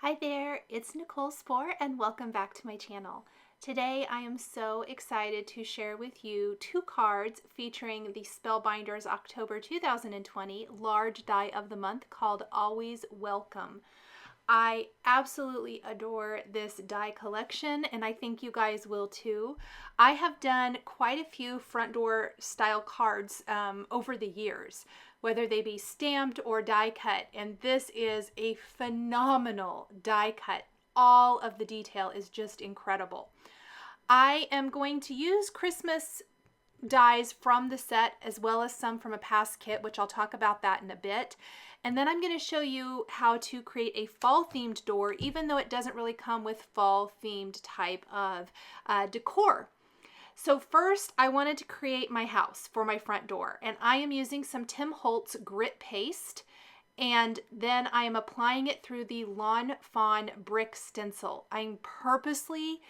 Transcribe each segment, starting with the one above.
Hi there, it's Nicole Spohr and welcome back to my channel. Today I am so excited to share with you two cards featuring the Spellbinders October 2020 large die of the month called Always Welcome. I absolutely adore this die collection and I think you guys will too. I have done quite a few front door style cards over the years, whether they be stamped or die cut, and this is a phenomenal die cut. All of the detail is just incredible. I am going to use Christmas dies from the set as well as some from a past kit, which I'll talk about that in a bit. And then I'm going to show you how to create a fall themed door, even though it doesn't really come with fall themed type of decor. So first I wanted to create my house for my front door, and I am using some Tim Holtz grit paste, and then I am applying it through the Lawn Fawn brick stencil. I'm purposely,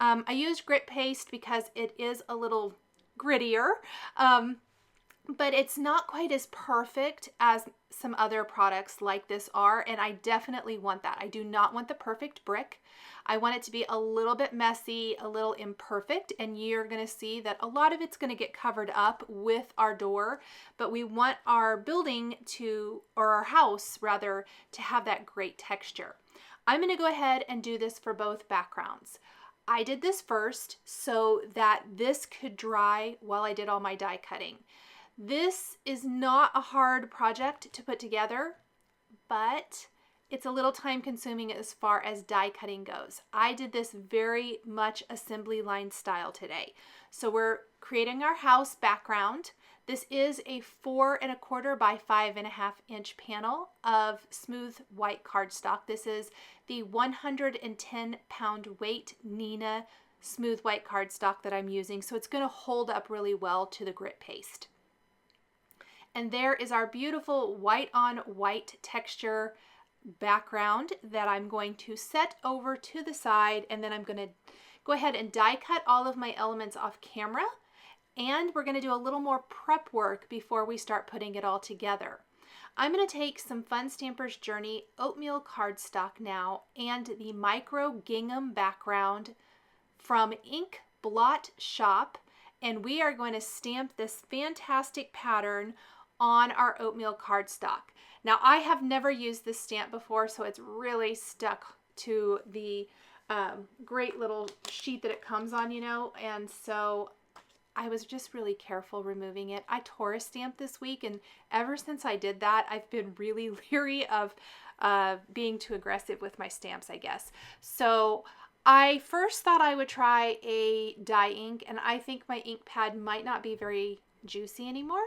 I used grit paste because it is a little grittier, but it's not quite as perfect as some other products like this are, and I definitely want that. I do not want the perfect brick. I want it to be a little bit messy, a little imperfect, and you're going to see that a lot of it's going to get covered up with our door, but we want our building to, or our house rather, to have that great texture. I'm going to go ahead and do this for both backgrounds. I did this first so that this could dry while I did all my die cutting. This is not a hard project to put together, but it's a little time consuming as far as die cutting goes. I did this very much assembly line style today. So we're creating our house background. This is a 4 1/4 by 5 1/2 inch panel of smooth white cardstock. This is the 110-pound weight Nina smooth white cardstock that I'm using. So it's going to hold up really well to the grit paste. And there is our beautiful white on white texture background that I'm going to set over to the side, and then I'm going to go ahead and die cut all of my elements off camera, and we're going to do a little more prep work before we start putting it all together. I'm going to take some Fun Stamper's Journey Oatmeal cardstock now and the micro gingham background from Ink Blot Shop, and we are going to stamp this fantastic pattern on our Oatmeal cardstock. Now I have never used this stamp before, so it's really stuck to the great little sheet that it comes on, you know, and so I was just really careful removing it. I tore a stamp this week, and ever since I did that, I've been really leery of being too aggressive with my stamps, I guess. So I first thought I would try a dye ink, and I think my ink pad might not be very juicy anymore.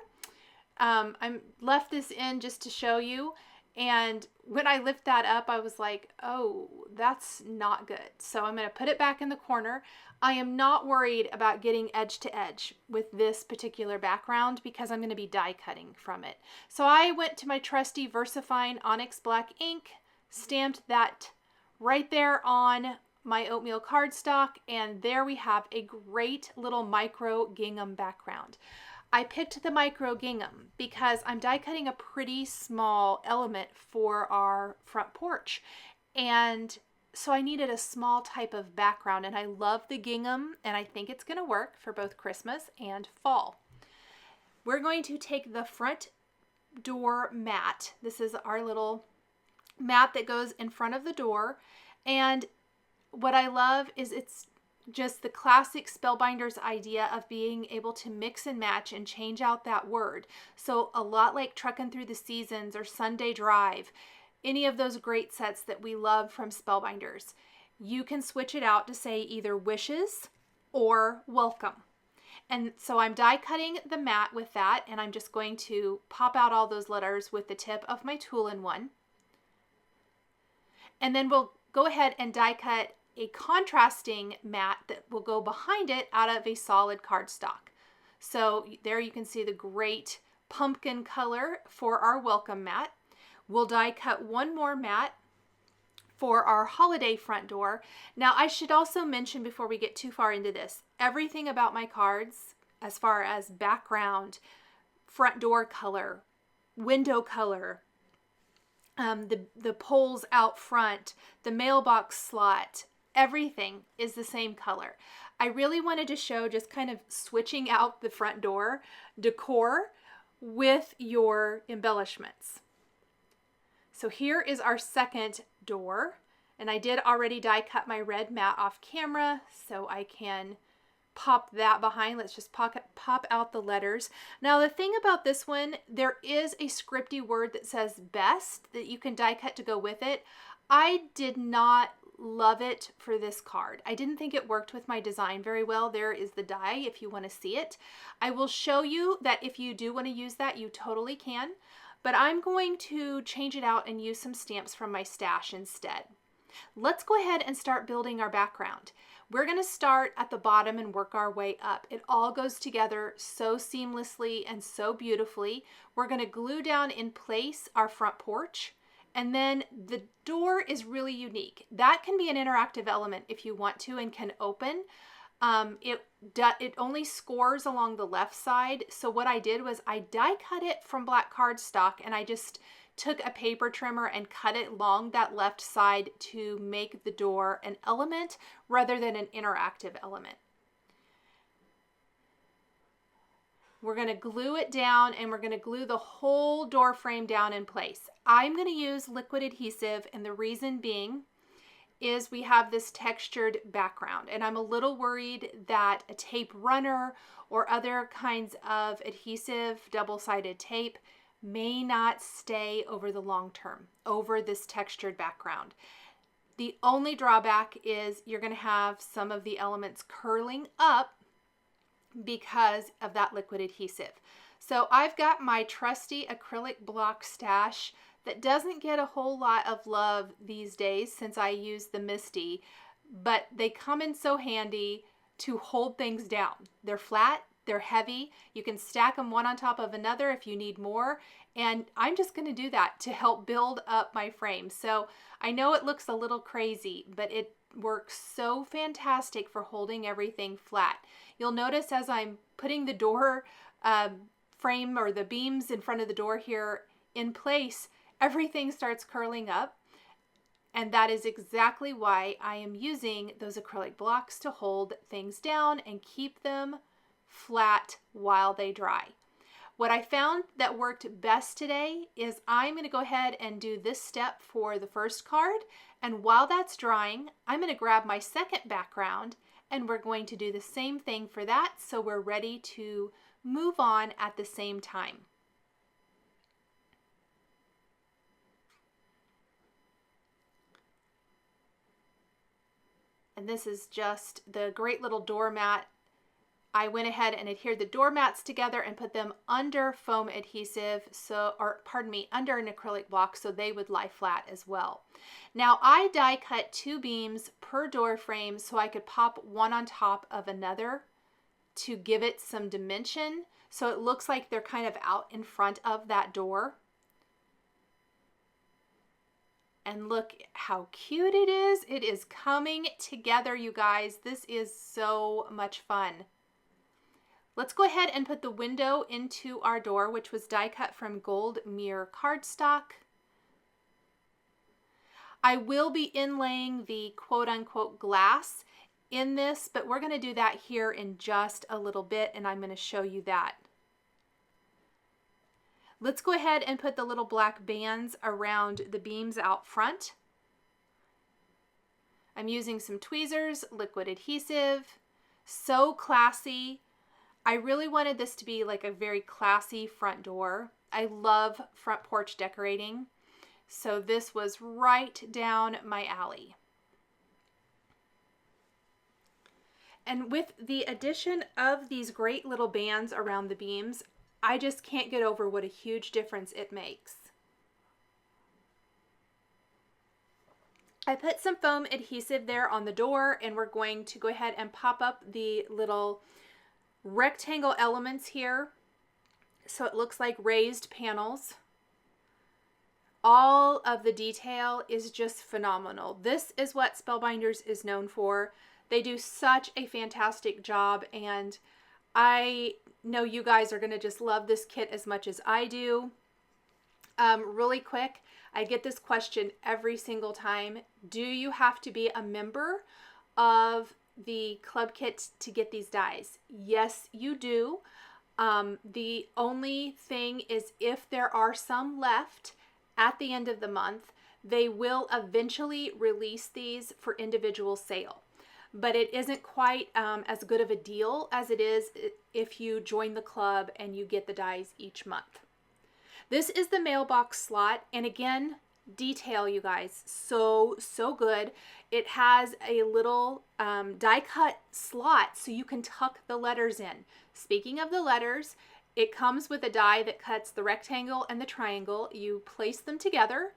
I left this in just to show you, and when I lift that up I was like, oh, that's not good. So I'm going to put it back in the corner. I am not worried about getting edge to edge with this particular background because I'm going to be die cutting from it. So I went to my trusty VersaFine Onyx Black ink, stamped that right there on my Oatmeal cardstock, and there we have a great little micro gingham background. I picked the micro gingham because I'm die cutting a pretty small element for our front porch, and so I needed a small type of background, and I love the gingham, and I think it's going to work for both Christmas and fall. We're going to take the front door mat. This is our little mat that goes in front of the door, and what I love is it's just the classic Spellbinders idea of being able to mix and match and change out that word. So a lot like Truckin' Through the Seasons or Sunday Drive, any of those great sets that we love from Spellbinders, you can switch it out to say either wishes or welcome. And so I'm die cutting the mat with that, and I'm just going to pop out all those letters with the tip of my tool-in-one. And then we'll go ahead and die cut a contrasting mat that will go behind it out of a solid cardstock. So there you can see the great pumpkin color for our welcome mat. We'll die cut one more mat for our holiday front door. Now I should also mention before we get too far into this, everything about my cards as far as background, front door color, window color, the poles out front, the mailbox slot, everything is the same color. I really wanted to show just kind of switching out the front door decor with your embellishments. So here is our second door, and I did already die cut my red mat off camera, so I can pop that behind. Let's just pop out the letters. Now the thing about this one, there is a scripty word that says best that you can die cut to go with it. I did not love it for this card. I didn't think it worked with my design very well. There is the die if you want to see it. I will show you that if you do want to use that, you totally can, but I'm going to change it out and use some stamps from my stash instead. Let's go ahead and start building our background. We're going to start at the bottom and work our way up. It all goes together so seamlessly and so beautifully. We're going to glue down in place our front porch. And then the door is really unique. That can be an interactive element if you want to and can open. It only scores along the left side. So what I did was I die cut it from black cardstock, and I just took a paper trimmer and cut it along that left side to make the door an element rather than an interactive element. We're going to glue it down, and we're going to glue the whole door frame down in place. I'm going to use liquid adhesive, and the reason being is we have this textured background, and I'm a little worried that a tape runner or other kinds of adhesive double-sided tape may not stay over the long term over this textured background. The only drawback is you're going to have some of the elements curling up because of that liquid adhesive. So I've got my trusty acrylic block stash that doesn't get a whole lot of love these days since I use the Misty, but they come in so handy to hold things down. They're flat, they're heavy, you can stack them one on top of another if you need more, and I'm just going to do that to help build up my frame. So I know it looks a little crazy, but it works so fantastic for holding everything flat. You'll notice as I'm putting the door frame or the beams in front of the door here in place, everything starts curling up, and that is exactly why I am using those acrylic blocks to hold things down and keep them flat while they dry. What I found that worked best today is I'm going to go ahead and do this step for the first card, and while that's drying, I'm going to grab my second background and we're going to do the same thing for that, so we're ready to move on at the same time. And this is just the great little doormat. I went ahead and adhered the doormats together and put them under foam adhesive, under an acrylic block so they would lie flat as well. Now I die cut 2 beams per door frame so I could pop one on top of another to give it some dimension so it looks like they're kind of out in front of that door. And look how cute it is. It is coming together, you guys. This is so much fun. Let's go ahead and put the window into our door, which was die cut from gold mirror cardstock. I will be inlaying the quote-unquote glass in this, but we're going to do that here in just a little bit, and I'm going to show you that. Let's go ahead and put the little black bands around the beams out front. I'm using some tweezers, liquid adhesive, so classy. I really wanted this to be like a very classy front door. I love front porch decorating, so this was right down my alley. And with the addition of these great little bands around the beams, I just can't get over what a huge difference it makes. I put some foam adhesive there on the door, and we're going to go ahead and pop up the little rectangle elements here so it looks like raised panels. All of the detail is just phenomenal. This is what Spellbinders is known for. They do such a fantastic job, and I know you guys are going to just love this kit as much as I do. Really quick, I get this question every single time. Do you have to be a member of the club kit to get these dies? Yes, you do. The only thing is if there are some left at the end of the month, they will eventually release these for individual sale. But it isn't quite as good of a deal as it is if you join the club and you get the dies each month. This is the mailbox slot, and again, detail, you guys, so good. It has a little die cut slot so you can tuck the letters in. Speaking of the letters, it comes with a die that cuts the rectangle and the triangle. You place them together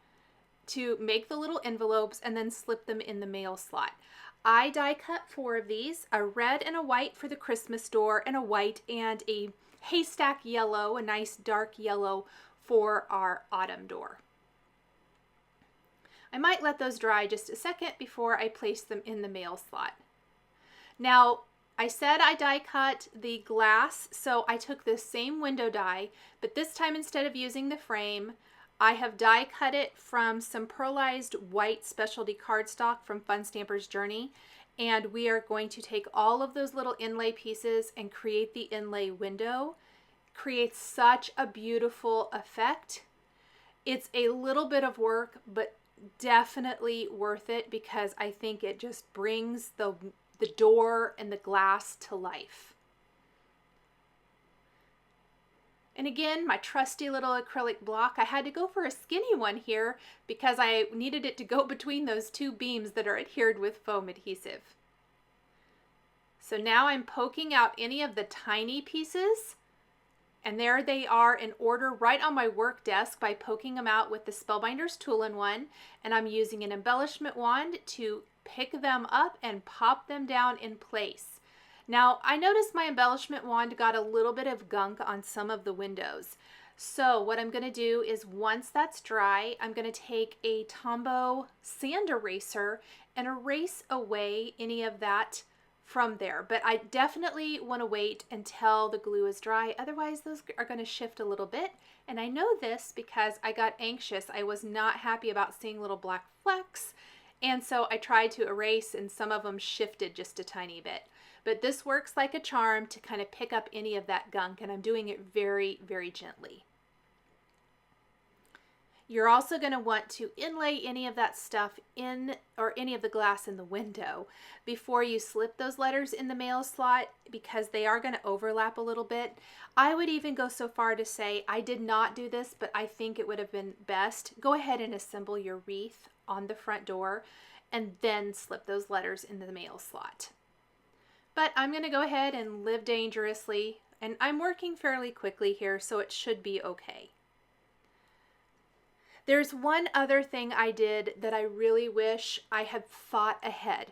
to make the little envelopes and then slip them in the mail slot. I die cut 4 of these, a red and a white for the Christmas door, and a white and a haystack yellow, a nice dark yellow for our autumn door. I might let those dry just a second before I place them in the mail slot. Now, I said I die cut the glass, so I took this same window die, but this time instead of using the frame, I have die cut it from some pearlized white specialty cardstock from Fun Stamper's Journey, and we are going to take all of those little inlay pieces and create the inlay window. Creates such a beautiful effect. It's a little bit of work, but definitely worth it because I think it just brings the door and the glass to life. And again, my trusty little acrylic block. I had to go for a skinny one here because I needed it to go between those 2 beams that are adhered with foam adhesive. So now I'm poking out any of the tiny pieces, and there they are in order right on my work desk by poking them out with the Spellbinders Tool-in-One, and I'm using an embellishment wand to pick them up and pop them down in place. Now, I noticed my embellishment wand got a little bit of gunk on some of the windows. So what I'm going to do is once that's dry, I'm going to take a Tombow sand eraser and erase away any of that from there. But I definitely want to wait until the glue is dry. Otherwise, those are going to shift a little bit. And I know this because I got anxious. I was not happy about seeing little black flecks. And so I tried to erase and some of them shifted just a tiny bit. But this works like a charm to kind of pick up any of that gunk, and I'm doing it very, very gently. You're also going to want to inlay any of that stuff in, or any of the glass in the window, before you slip those letters in the mail slot because they are going to overlap a little bit. I would even go so far to say, I did not do this, but I think it would have been best. Go ahead and assemble your wreath on the front door and then slip those letters into the mail slot. But I'm going to go ahead and live dangerously, and I'm working fairly quickly here, so it should be okay. There's one other thing I did that I really wish I had thought ahead.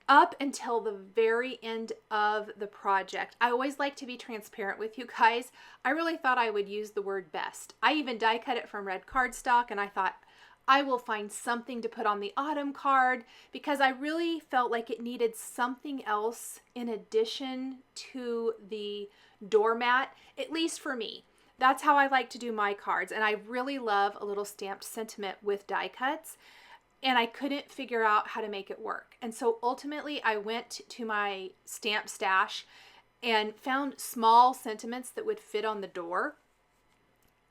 Up until the very end of the project, I always like to be transparent with you guys. I really thought I would use the word best. I even die cut it from red cardstock, and I thought, I will find something to put on the autumn card because I really felt like it needed something else in addition to the doormat, at least for me. That's how I like to do my cards, and I really love a little stamped sentiment with die cuts, and I couldn't figure out how to make it work. And so ultimately I went to my stamp stash and found small sentiments that would fit on the door.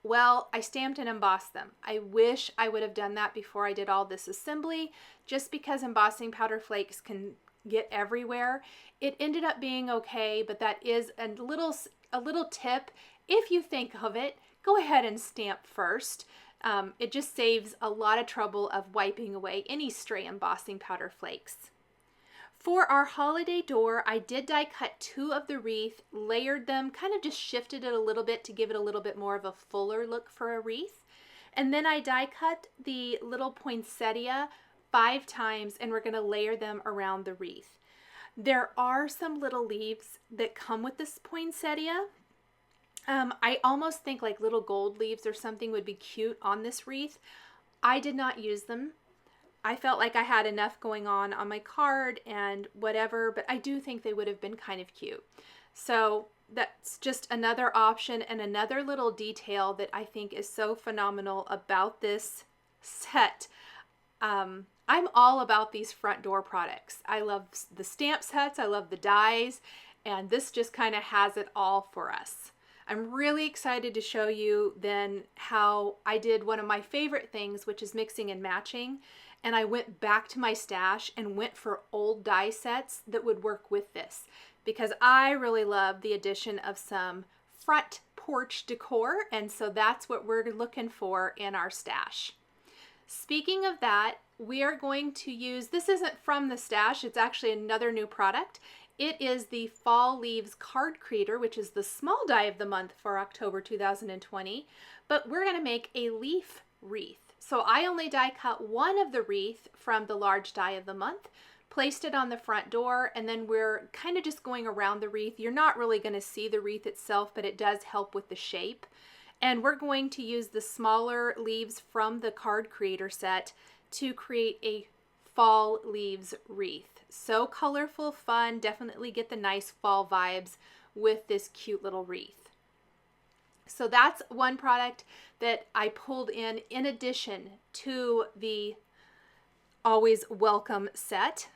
Well, I stamped and embossed them. I wish I would have done that before I did all this assembly, just because embossing powder flakes can get everywhere. It ended up being okay, but that is a little tip. If you think of it, go ahead and stamp first. It just saves a lot of trouble of wiping away any stray embossing powder flakes. For our holiday door, I did die cut 2 of the wreath, layered them, kind of just shifted it a little bit to give it a little bit more of a fuller look for a wreath. And then I die cut the little poinsettia 5 times, and we're going to layer them around the wreath. There are some little leaves that come with this poinsettia. I almost think like little gold leaves or something would be cute on this wreath. I did not use them. I felt like I had enough going on my card and whatever, but I do think they would have been kind of cute. So that's just another option and another little detail that I think is so phenomenal about this set. I'm all about these front door products. I love the stamp sets, I love the dies, and this just kind of has it all for us. I'm really excited to show you then how I did one of my favorite things, which is mixing and matching. And I went back to my stash and went for old die sets that would work with this, because I really love the addition of some front porch decor. And so that's what we're looking for in our stash. Speaking of that, we are going to use, this isn't from the stash, it's actually another new product. It is the Fall Leaves Card Creator, which is the small die of the month for October 2020, but we're going to make a leaf wreath. So I only die cut one of the wreath from the large die of the month, placed it on the front door, and then we're kind of just going around the wreath. You're not really going to see the wreath itself, but it does help with the shape. And we're going to use the smaller leaves from the Card Creator set to create a fall leaves wreath. So colorful, fun, definitely get the nice fall vibes with this cute little wreath. So that's one product that I pulled in addition to the Always Welcome set.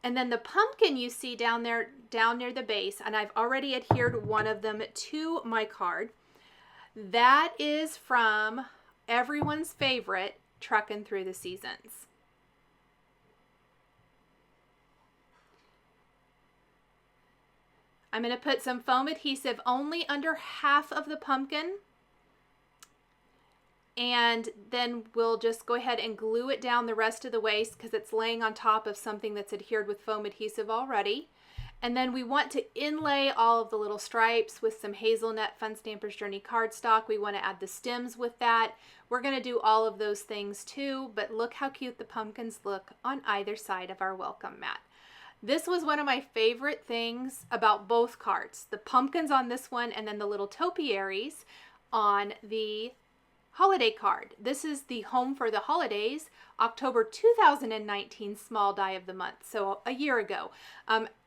And then the pumpkin you see down there, down near the base, and I've already adhered one of them to my card. That is from everyone's favorite, Truckin' Through the Seasons. I'm going to put some foam adhesive only under half of the pumpkin, and then we'll just go ahead and glue it down the rest of the way because it's laying on top of something that's adhered with foam adhesive already. And then we want to inlay all of the little stripes with some hazelnut Fun Stampers Journey cardstock. We want to add the stems with that. We're going to do all of those things too, but look how cute the pumpkins look on either side of our welcome mat. This was one of my favorite things about both cards. The pumpkins on this one and then the little topiaries on the holiday card. This is the Home for the Holidays, October 2019 small die of the month, so a year ago.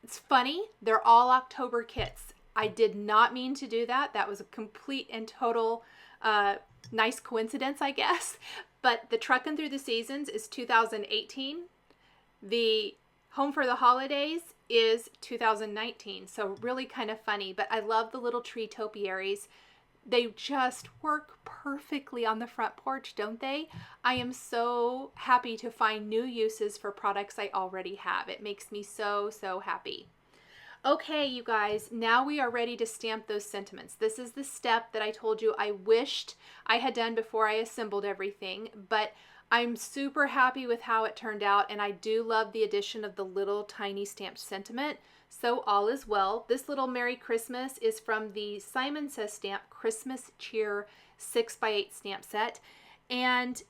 It's funny, they're all October kits. I did not mean to do that. That was a complete and total nice coincidence, I guess. But the Truckin' Through the Seasons is 2018. The Home for the Holidays is 2019, so really kind of funny. But I love the little tree topiaries. They just work perfectly on the front porch, don't they? I am so happy to find new uses for products I already have. It makes me so, so happy. Okay, you guys, now we are ready to stamp those sentiments. This is the step that I told you I wished I had done before I assembled everything, but I'm super happy with how it turned out, and I do love the addition of the little tiny stamped sentiment. So all is well. This little Merry Christmas is from the Simon Says Stamp Christmas Cheer 6x8 stamp set. And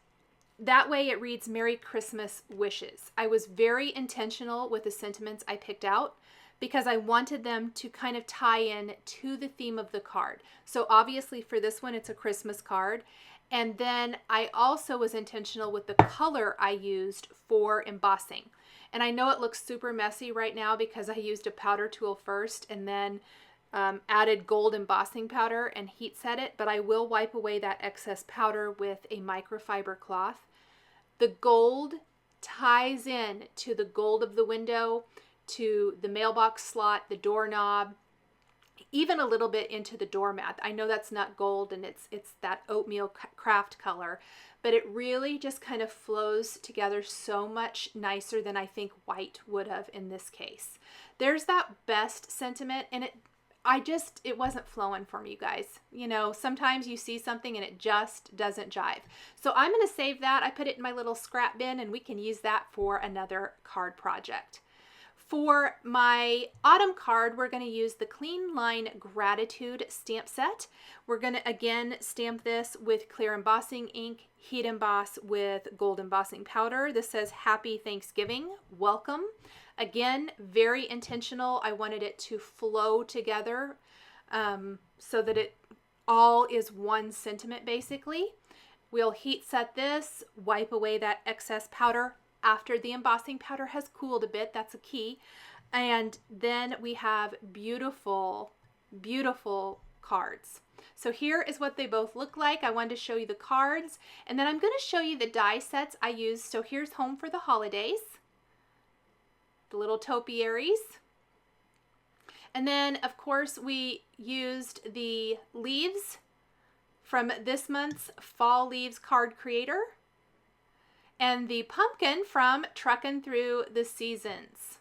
that way it reads Merry Christmas Wishes. I was very intentional with the sentiments I picked out because I wanted them to kind of tie in to the theme of the card. So obviously for this one, it's a Christmas card. And then I also was intentional with the color I used for embossing. And I know it looks super messy right now because I used a powder tool first and then added gold embossing powder and heat set it, but I will wipe away that excess powder with a microfiber cloth. The gold ties in to the gold of the window, to the mailbox slot, the doorknob, even a little bit into the doormat. I know that's not gold and it's that oatmeal craft color, but it really just kind of flows together so much nicer than I think white would have in this case. There's that best sentiment, and it wasn't flowing for me, you guys. You know, sometimes you see something and it just doesn't jive. So I'm going to save that. I put it in my little scrap bin and we can use that for another card project. For my autumn card, we're going to use the Clean Line Gratitude stamp set. We're going to again stamp this with clear embossing ink, heat emboss with gold embossing powder. This says Happy Thanksgiving, welcome. Again, very intentional. I wanted it to flow together so that it all is one sentiment basically. We'll heat set this, wipe away that excess powder after the embossing powder has cooled a bit. That's a key. And then we have beautiful, beautiful cards. So here is what they both look like. I wanted to show you the cards, and then I'm going to show you the die sets I used. So here's Home for the Holidays, the little topiaries. And then, of course, we used the leaves from this month's Fall Leaves Card Creator and the pumpkin from Truckin' Through the Seasons.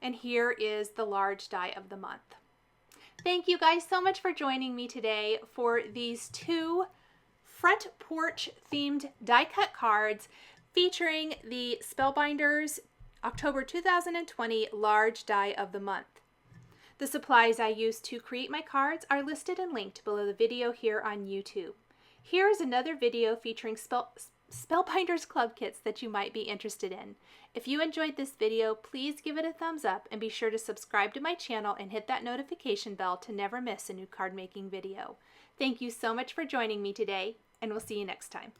And here is the large die of the month. Thank you guys so much for joining me today for these two front porch themed die cut cards featuring the Spellbinders October 2020 large die of the month. The supplies I used to create my cards are listed and linked below the video here on YouTube. Here is another video featuring Spellbinders Club kits that you might be interested in. If you enjoyed this video, please give it a thumbs up and be sure to subscribe to my channel and hit that notification bell to never miss a new card making video. Thank you so much for joining me today, and we'll see you next time.